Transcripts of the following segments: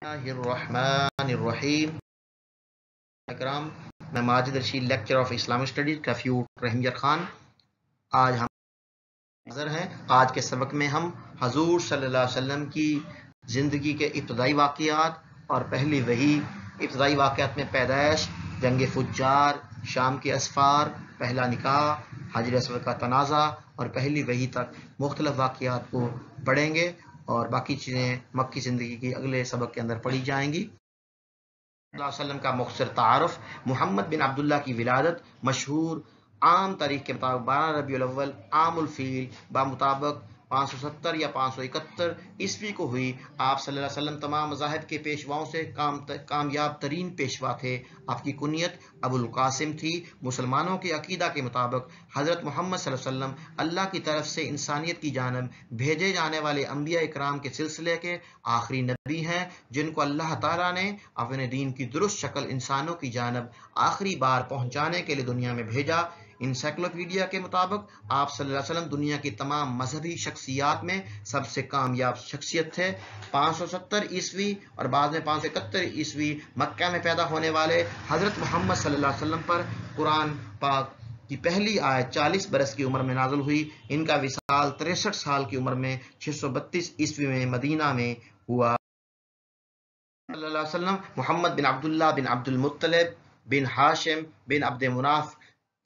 الرحمن اکرام، میں Majid Rashid lecture of Islamic studies کیفیو رحیم خان۔ آج ہم حاضر ہیں۔ آج کے سبق میں ہم حضور صلی اللہ علیہ وسلم کی زندگی کے ابتدائی واقعات اور پہلی وحی، ابتدائی واقعات میں پیدائش، جنگ فجار، شام کے اسفار، پہلا نکاح، حجر اسود کا تنازع اور پہلی وحی تک مختلف واقعات کو پڑھیں گے، اور باقی چیزیں مکی زندگی کی اگلے سبق کے اندر پڑھی جائیں گی۔ صلی اللہ علیہ وسلم کا مختصر تعارف۔ محمد بن عبداللہ کی ولادت مشہور عام تاریخ کے مطابق 12 ربیع الاول عام الفیل بمطابق 570 یا 571 عیسوی کو ہوئی۔ آپ صلی اللہ علیہ وسلم تمام مذاہب کے پیشواؤں سے کامیاب ترین پیشوا تھے۔ آپ کی کنیت ابو القاسم تھی۔ مسلمانوں کے عقیدہ کے مطابق حضرت محمد صلی اللہ علیہ وسلم اللہ کی طرف سے انسانیت کی جانب بھیجے جانے والے انبیاء اکرام کے سلسلے کے آخری نبی ہیں، جن کو اللہ تعالیٰ نے اپنے دین کی درست شکل انسانوں کی جانب آخری بار پہنچانے کے لیے دنیا میں بھیجا۔ انسائکلوپیڈیا کے مطابق آپ صلی اللہ علیہ وسلم دنیا کی تمام مذہبی شخصیات میں سب سے کامیاب شخصیت تھے۔ 570 عیسوی اور بعد میں 571 عیسوی مکہ میں پیدا ہونے والے حضرت محمد صلی اللہ علیہ وسلم پر قرآن پاک کی پہلی آیت 40 برس کی عمر میں نازل ہوئی۔ ان کا وصال 63 سال کی عمر میں 632 عیسوی میں مدینہ میں ہوا۔ صلی اللہ علیہ وسلم محمد بن عبداللہ بن عبد المطلب بن ہاشم بن عبد مناف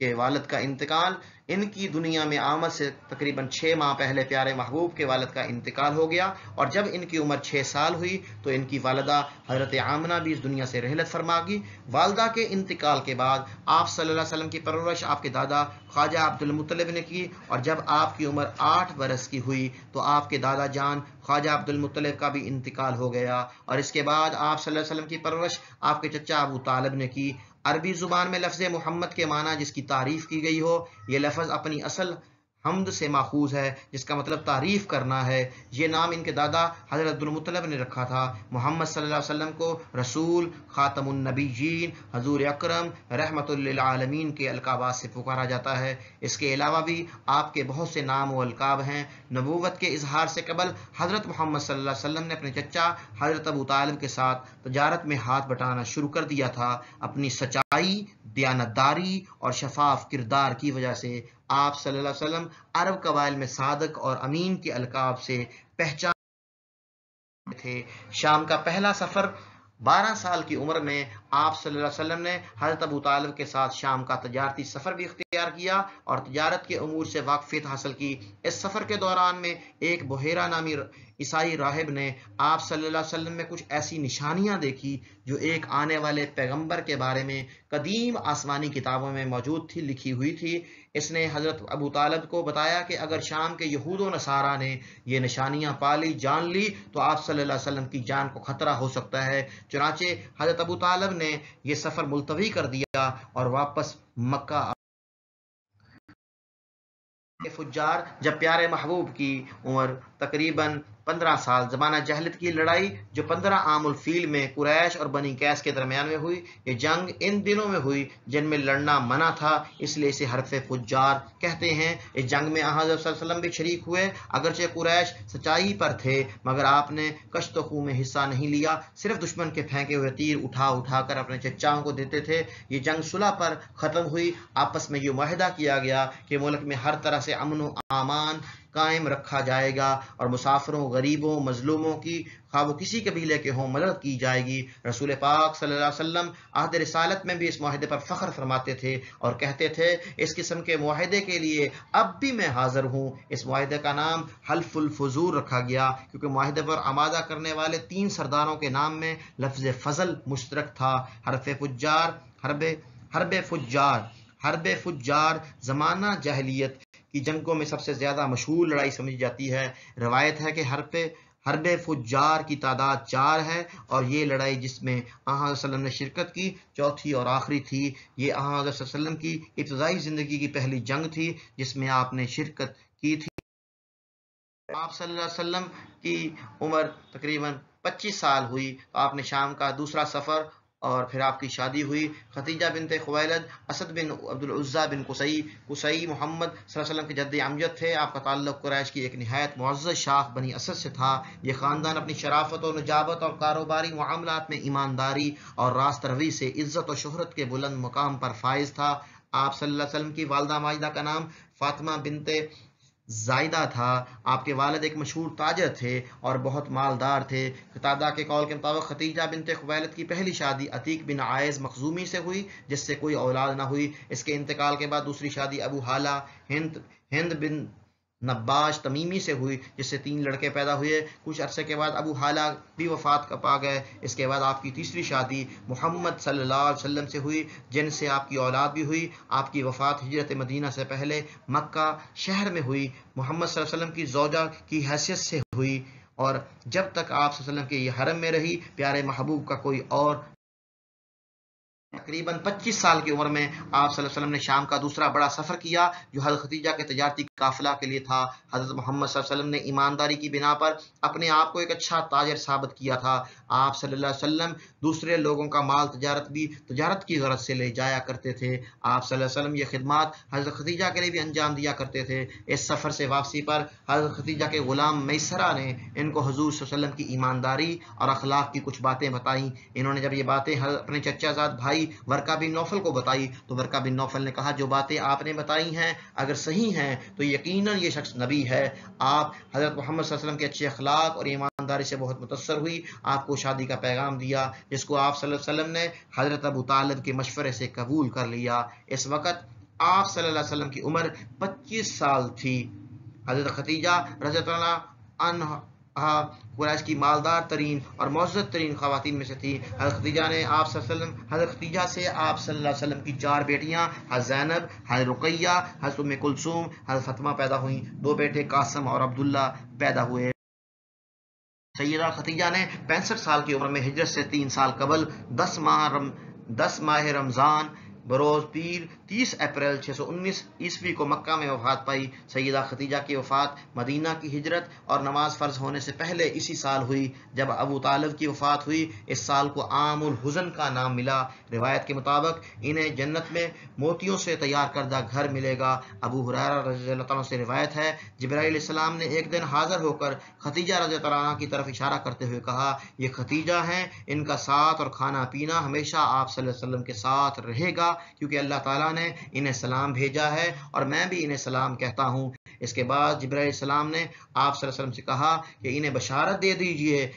کے والد کا انتقال۔ ان کی دنیا میں آمد سے تقریباً 6 ماہ پہلے پیارے محبوب کے والد کا انتقال ہو گیا، اور جب ان کی عمر 6 سال ہوئی تو ان کی والدہ حضرت آمنہ بھی اس دنیا سے رحلت فرما گئی۔ والدہ کے انتقال کے بعد آپ صلی اللہ علیہ وسلم کی پرورش آپ کے دادا خواجہ عبد المطلب نے کی، اور جب آپ کی عمر 8 برس کی ہوئی تو آپ کے دادا جان خواجہ عبد المطلب کا بھی انتقال ہو گیا، اور اس کے بعد آپ صلی اللہ علیہ وسلم کی پرورش آپ کے چچا ابو طالب نے کی۔ عربی زبان میں لفظ محمد کے معنی جس کی تعریف کی گئی ہو، یہ لفظ اپنی اصل حمد سے ماخوذ ہے، جس کا مطلب تعریف کرنا ہے۔ یہ نام ان کے دادا حضرت عبد المطلب نے رکھا تھا۔ محمد صلی اللہ علیہ وسلم کو رسول، خاتم النبیین، حضور اکرم، رحمت للعالمین کے القابات سے پکارا جاتا ہے۔ اس کے علاوہ بھی آپ کے بہت سے نام و القاب ہیں۔ نبوت کے اظہار سے قبل حضرت محمد صلی اللہ علیہ وسلم نے اپنے چچا حضرت ابو طالب کے ساتھ تجارت میں ہاتھ بٹانا شروع کر دیا تھا۔ اپنی سچائی، دیانتداری اور شفاف کردار کی وجہ سے آپ صلی اللہ علیہ وسلم عرب قبائل میں صادق اور امین کے القاب سے پہچان تھے۔ شام کا پہلا سفر 12 سال کی عمر میں آپ صلی اللہ علیہ وسلم نے حضرت ابو طالب کے ساتھ شام کا تجارتی سفر بھی اختیار کیا اور تجارت کے امور سے واقفیت حاصل کی۔ اس سفر کے دوران میں ایک بحیرہ نامی عیسائی راہب نے آپ صلی اللہ علیہ وسلم میں کچھ ایسی نشانیاں دیکھی جو ایک آنے والے پیغمبر کے بارے میں قدیم آسمانی کتابوں میں موجود تھی، لکھی ہوئی تھی۔ اس نے حضرت ابو طالب کو بتایا کہ اگر شام کے یہود و نصارہ نے یہ نشانیاں پالی، جان لی، تو آپ صلی اللہ علیہ وسلم کی جان کو خطرہ ہو سکتا ہے۔ چنانچہ حضرت ابو طالب نے یہ سفر ملتوی کر دیا اور واپس مکہ فجار۔ جب پیارے محبوب کی عمر تقریباً 15 سال، زمانہ جہلت کی لڑائی جو 15 عام الفیل میں قریش اور بنی قیس کے درمیان میں ہوئی، یہ جنگ ان دنوں میں ہوئی جن میں لڑنا منع تھا، اس لیے اسے حرف فجار کہتے ہیں۔ اس جنگ میں حضرت صلی اللہ علیہ وسلم بھی شریک ہوئے۔ اگرچہ قریش سچائی پر تھے مگر آپ نے کشت و خوں میں حصہ نہیں لیا، صرف دشمن کے پھینکے ہوئے تیر اٹھا اٹھا کر اپنے چچاؤں کو دیتے تھے۔ یہ جنگ صلح پر ختم ہوئی۔ آپس میں یہ معاہدہ کیا گیا کہ ملک میں ہر طرح سے امن و امان قائم رکھا جائے گا اور مسافروں، غریبوں، مظلوموں کی خواہ وہ کسی قبیلے کے ہوں مدد کی جائے گی۔ رسول پاک صلی اللہ علیہ وسلم عہد رسالت میں بھی اس معاہدے پر فخر فرماتے تھے اور کہتے تھے، اس قسم کے معاہدے کے لیے اب بھی میں حاضر ہوں۔ اس معاہدے کا نام حلف الفضول رکھا گیا کیونکہ معاہدے پر آمادہ کرنے والے 3 سرداروں کے نام میں لفظ فضل مشترک تھا۔ حرب فجار زمانہ جاہلیت کی جنگوں میں سب سے زیادہ مشہور لڑائی سمجھی جاتی ہے۔ روایت ہے کہ حرب فجار کی تعداد 4 ہے، اور یہ لڑائی جس میں آن حضرت صلی اللہ علیہ وسلم نے شرکت کی چوتھی اور آخری تھی۔ یہ آن حضرت صلی اللہ علیہ وسلم کی ابتدائی زندگی کی پہلی جنگ تھی جس میں آپ نے شرکت کی تھی۔ آپ صلی اللہ علیہ وسلم کی عمر تقریباً 25 سال ہوئی تو آپ نے شام کا دوسرا سفر اور پھر آپ کی شادی ہوئی ختیجہ بنت خویلد اسد بن عبد العزیٰ بن قصی محمد صلی اللہ علیہ وسلم کے جد امجد تھے. آپ کا تعلق قریش کی ایک نہایت معزز شاخ بنی اسد سے تھا. یہ خاندان اپنی شرافت و نجابت اور کاروباری معاملات میں ایمانداری اور راست روی سے عزت و شہرت کے بلند مقام پر فائز تھا. آپ صلی اللہ علیہ وسلم کی والدہ ماجدہ کا نام فاطمہ بنت زائدہ تھا. آپ کے والد ایک مشہور تاجر تھے اور بہت مالدار تھے. قتادہ کے قول کے مطابق ختیجہ بنت خویلد کی پہلی شادی عتیق بن عائز مخزومی سے ہوئی جس سے کوئی اولاد نہ ہوئی. اس کے انتقال کے بعد دوسری شادی ابو حالہ ہند بن نباش تمیمی سے ہوئی جس سے 3 لڑکے پیدا ہوئے. کچھ عرصے کے بعد ابو حالہ بھی وفات پا گئے. اس کے بعد آپ کی تیسری شادی محمد صلی اللہ علیہ وسلم سے ہوئی جن سے آپ کی اولاد بھی ہوئی. آپ کی وفات ہجرت مدینہ سے پہلے مکہ شہر میں ہوئی. محمد صلی اللہ علیہ وسلم کی زوجہ کی حیثیت سے ہوئی اور جب تک آپ صلی اللہ علیہ وسلم کے یہ حرم میں رہی پیارے محبوب کا کوئی اور تقریباً 25 سال کی عمر میں آپ صلی اللہ علیہ وسلم نے شام کا دوسرا بڑا سفر کیا جو حضرت ختیجہ کے تجارتی قافلہ کے لیے تھا. حضرت محمد صلی اللہ علیہ وسلم نے ایمانداری کی بنا پر اپنے آپ کو ایک اچھا تاجر ثابت کیا تھا. آپ صلی اللہ علیہ وسلم دوسرے لوگوں کا مال تجارت کی غرض سے لے جایا کرتے تھے. آپ صلی اللہ علیہ وسلم یہ خدمات حضرت ختیجہ کے لیے بھی انجام دیا کرتے تھے. اس سفر سے واپسی پر حضرت ختیجہ کے غلام میسرہ نے ان کو حضور صلی اللہ علیہ وسلم کی ایمانداری اور اخلاق کی کچھ باتیں بتائیں. انہوں نے جب یہ باتیں اپنے چچا زاد بھائی ورقہ بن نوفل کو بتائی تو ورقہ بن نوفل نے کہا جو باتیں آپ نے بتائی ہیں اگر صحیح ہیں تو یقیناً یہ شخص نبی ہے. آپ حضرت محمد صلی اللہ علیہ وسلم کے اچھے اخلاق اور ایمانداری سے بہت متاثر ہوئی. آپ کو شادی کا پیغام دیا جس کو آپ صلی اللہ علیہ وسلم نے حضرت ابو طالب کے مشورے سے قبول کر لیا. اس وقت آپ صلی اللہ علیہ وسلم کی عمر 25 سال تھی. حضرت ختیجہ رضی اللہ عنہا قریش کی مالدار ترین اور معزز ترین خواتین میں سے تھی. حضرت ختیجہ سے آپ صلی اللہ علیہ وسلم کی 4 بیٹیاں حضرت زینب، حضرت رقیہ، حضرت ام کلثوم، حضرت فاطمہ پیدا ہوئیں. 2 بیٹے قاسم اور عبداللہ پیدا ہوئے. سیدہ ختیجہ نے 65 سال کی عمر میں ہجرت سے 3 سال قبل 10 ماہ رمضان بروز پیر 30 اپریل 619 عیسوی کو مکہ میں وفات پائی. سیدہ ختیجہ کی وفات مدینہ کی ہجرت اور نماز فرض ہونے سے پہلے اسی سال ہوئی جب ابو طالب کی وفات ہوئی. اس سال کو عام الحزن کا نام ملا. روایت کے مطابق انہیں جنت میں موتیوں سے تیار کردہ گھر ملے گا. ابو ہریرہ رضی اللہ عنہ سے روایت ہے جبرائیل علیہ السلام نے ایک دن حاضر ہو کر ختیجہ رضی اللہ عنہ کی طرف اشارہ کرتے ہوئے کہا یہ ختیجہ ہیں، ان کا ساتھ اور کھانا پینا ہمیشہ آپ صلی اللہ علیہ وسلم کے ساتھ رہے گا کیونکہ اللہ تعالیٰ نے انہیں سلام بھیجا ہے اور میں بھی انہیں سلام کہتا ہوں. اس کے بعد جبرائیل علیہ السلام نے آپ صلی اللہ علیہ وسلم سے کہا کہ انہیں بشارت دے دیجئے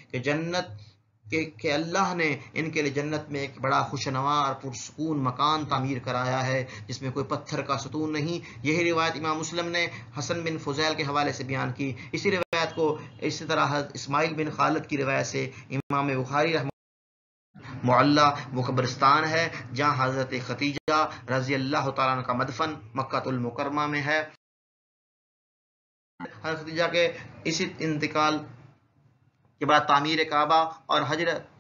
کہ اللہ نے ان کے لیے جنت میں ایک بڑا خوشنما اور پرسکون مکان تعمیر کرایا ہے جس میں کوئی پتھر کا ستون نہیں. یہی روایت امام مسلم نے حسن بن فضیل کے حوالے سے بیان کی. اسی روایت کو اسی طرح اسماعیل بن خالد کی روایت سے امام بخاری رحمہ معلّہ وہ قبرستان ہے جہاں حضرت ختیجہ رضی اللہ تعالیٰ عنہ کا مدفن مکہ المکرمہ میں ہے. حضرت ختیجہ کے اسی انتقال کے بعد تعمیر کعبہ اور حضرت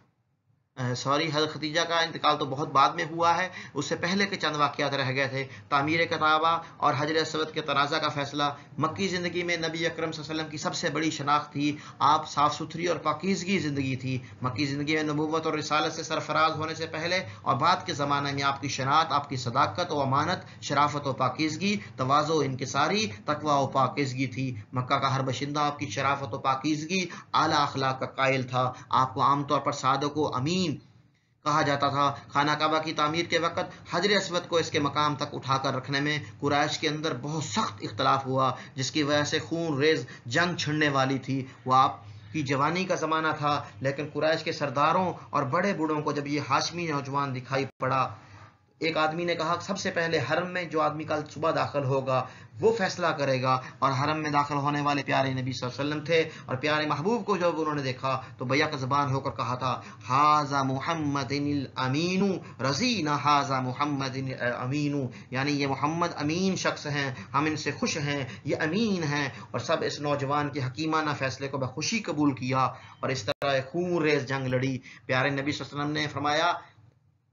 ختیجہ کا انتقال تو بہت بعد میں ہوا ہے، اس سے پہلے کے چند واقعات رہ گئے تھے. تعمیر کعبہ اور حجر اسود کے تنازع کا فیصلہ مکی زندگی میں نبی اکرم صلی اللہ علیہ وسلم کی سب سے بڑی شناخت تھی. آپ صاف ستھری اور پاکیزگی زندگی تھی. مکی زندگی میں نبوت اور رسالت سے سرفراز ہونے سے پہلے اور بعد کے زمانے میں آپ کی شناخت، آپ کی صداقت و امانت، شرافت و پاکیزگی، تواضع و انکساری، تقوی و پاکیزگی تھی. مکہ کا ہر باشندہ آپ کی شرافت و پاکیزگی، اعلیٰ اخلاق کا قائل تھا. آپ کو عام طور پر صادق و امین کہا جاتا تھا. خانہ کعبہ کی تعمیر کے وقت حجر اسود کو اس کے مقام تک اٹھا کر رکھنے میں قریش کے اندر بہت سخت اختلاف ہوا جس کی وجہ سے خون ریز جنگ چھڑنے والی تھی. وہ آپ کی جوانی کا زمانہ تھا لیکن قریش کے سرداروں اور بڑے بوڑھوں کو جب یہ ہاشمی نوجوان دکھائی پڑا ایک آدمی نے کہا سب سے پہلے حرم میں جو آدمی کل صبح داخل ہوگا وہ فیصلہ کرے گا. اور حرم میں داخل ہونے والے پیارے نبی صلی اللہ علیہ وسلم تھے اور پیارے محبوب کو جب انہوں نے دیکھا تو بیک زبان ہو کر کہا تھا ھذا محمد الامین رضینا ھذا محمد الامین، یعنی یہ محمد امین شخص ہیں، ہم ان سے خوش ہیں، یہ امین ہیں. اور سب اس نوجوان کے حکیمانہ فیصلے کو بخوشی قبول کیا اور اس طرح خون ریز جنگ لڑی. پیارے نبی صلی اللہ علیہ وسلم نے فرمایا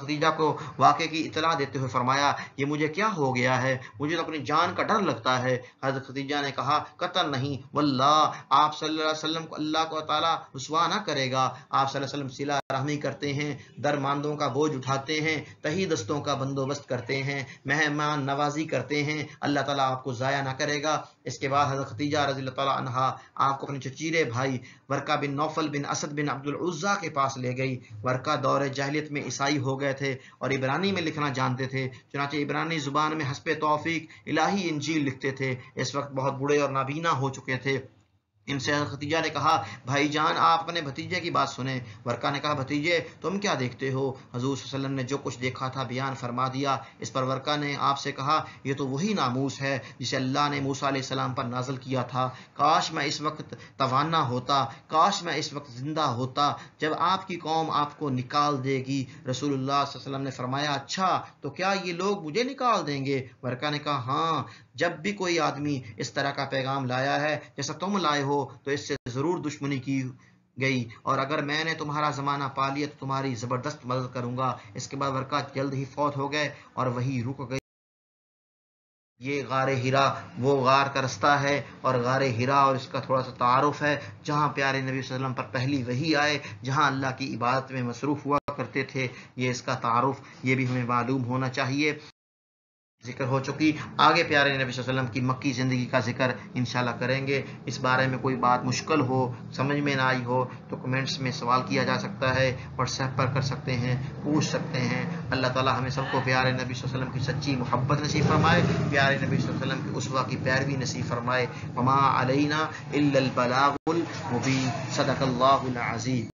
خدیجہ کو واقعے کی اطلاع دیتے ہوئے فرمایا یہ مجھے کیا ہو گیا ہے، مجھے تو اپنی جان کا ڈر لگتا ہے۔ حضرت خدیجہ نے کہا قطع نہیں، واللہ آپ صلی اللہ علیہ وسلم کو اللہ کو تعالیٰ رسوا نہ کرے گا۔ آپ صلی اللہ علیہ وسلم صلہ رحمی کرتے ہیں، درماندوں کا بوجھ اٹھاتے ہیں، تہی دستوں کا بندوبست کرتے ہیں، مہمان نوازی کرتے ہیں، اللہ تعالیٰ آپ کو ضائع نہ کرے گا۔ اس کے بعد حضرت خدیجہ رضی اللہ تعالیٰ عنہا آپ کو اپنے چچیرے بھائی ورقہ بن نوفل بن اسد بن عبد العزیٰ کے پاس لے گئی۔ ورقہ دور جاہلیت میں عیسائی ہو گئے تھے اور عبرانی میں لکھنا جانتے تھے، چنانچہ عبرانی زبان میں حسب توفیق الہی انجیل لکھتے تھے۔ اس وقت بہت بوڑھے اور نابینا ہو چکے تھے۔ ان سے خدیجہ نے کہا بھائی جان آپ اپنے بھتیجے کی بات سنیں۔ ورقہ نے کہا بھتیجے تم کیا دیکھتے ہو؟ حضور صلی اللہ علیہ وسلم نے جو کچھ دیکھا تھا بیان فرما دیا۔ اس پر ورقہ نے آپ سے کہا یہ تو وہی ناموس ہے جسے اللہ نے موسیٰ علیہ السلام پر نازل کیا تھا۔ کاش میں اس وقت توانا ہوتا، کاش میں اس وقت زندہ ہوتا جب آپ کی قوم آپ کو نکال دے گی۔ رسول اللہ صلی اللہ علیہ وسلم نے فرمایا اچھا تو کیا یہ لوگ مجھے نکال دیں گے؟ ورقہ نے کہا ہاں، جب بھی کوئی آدمی اس طرح کا پیغام لایا ہے جیسا تم لائے ہو تو اس سے ضرور دشمنی کی گئی، اور اگر میں نے تمہارا زمانہ پا لیا تو تمہاری زبردست مدد کروں گا۔ اس کے بعد ورقہ جلد ہی فوت ہو گئے اور وہی رک گئی۔ یہ غار ہرا وہ غار کا رستہ ہے، اور غار ہرا اور اس کا تھوڑا سا تعارف ہے جہاں پیارے نبی صلی اللہ علیہ وسلم پر پہلی وحی آئے، جہاں اللہ کی عبادت میں مصروف ہوا کرتے تھے۔ یہ اس کا تعارف یہ بھی ہمیں معلوم ہونا چاہیے۔ ذکر ہو چکی، آگے پیارے نبی صلی اللہ علیہ وسلم کی مکی زندگی کا ذکر انشاءاللہ کریں گے۔ اس بارے میں کوئی بات مشکل ہو، سمجھ میں نہ آئی ہو تو کمنٹس میں سوال کیا جا سکتا ہے، واٹس ایپ پر کر سکتے ہیں، پوچھ سکتے ہیں۔ اللہ تعالیٰ ہمیں سب کو پیارے نبی صلی اللہ علیہ وسلم کی سچی محبت نصیب فرمائے، پیارے نبی صلی اللہ علیہ وسلم کی اسوہ کی پیروی نصیب فرمائے۔ وما علینا الا البلاغ المبین، صدق اللہ العظیم۔